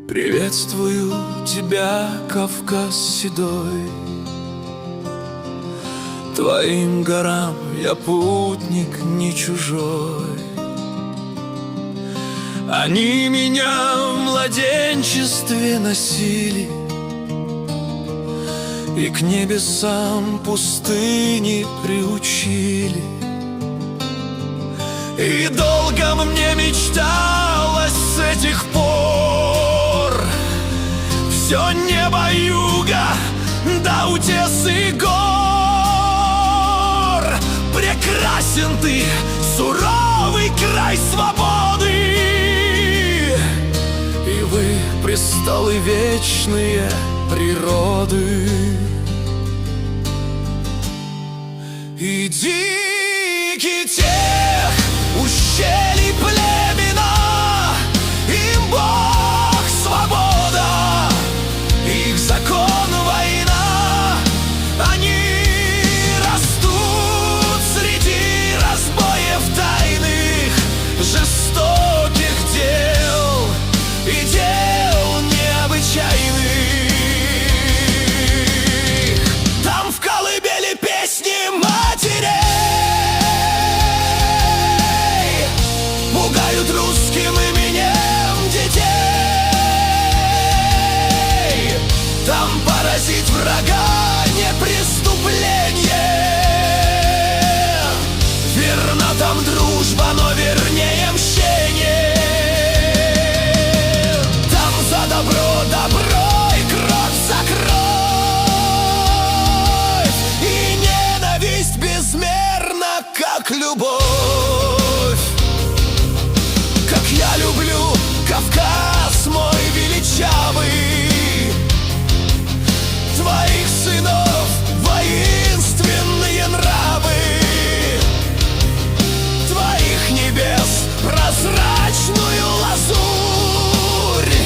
Приветствую тебя, Кавказ седой. Твоим горам я путник не чужой. Они меня в младенчестве носили и к небесам пустыни приучили. И долго мне мечталось с этих пор все небо юга до утесы гор. Прекрасен ты, суровый край свободы, и вы престолы вечные природы. И дикий тех ущелий племена, им Бог свобода, их закон война. Они растут среди разбоев тайных, жестоких дел и дел необычайных. Там в колыбели песни матерей пугают русским именем детей. Там поразить врага не преступление. Верна там дружба, но вернее мщение. Там за добро добро и кровь за кровь, и ненависть безмерна, как любовь. Как я люблю Кавказ мой величавый, твоих сынов воинственные нравы, твоих небес прозрачную лазурь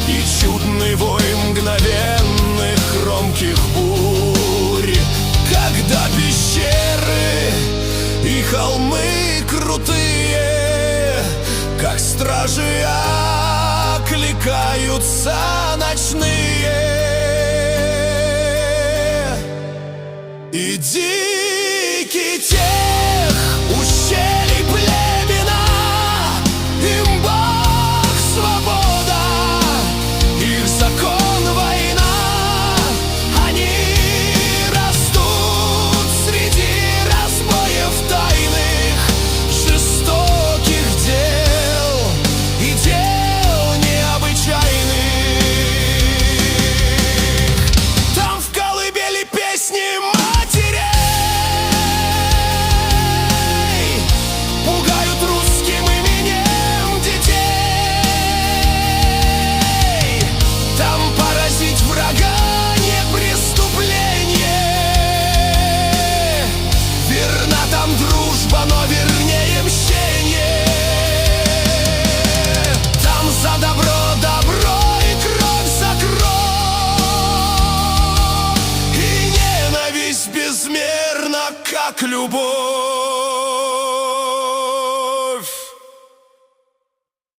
и чудный вой мгновенных громких бурь. Когда пещеры и холмы крутые, как стражи окликаются ночные. И дикий тех ущелий племена, им Бог свобода, их закон война. Они растут среди разбоев тайных, жестоких дел и дел необычайных. Там в колыбели песни пугают русским именем детей. Там поразить врага не преступление. Верна там дружба, но вернее мщение. Там за добро добро и кровь за кровь, и ненависть безмерна, как любовь.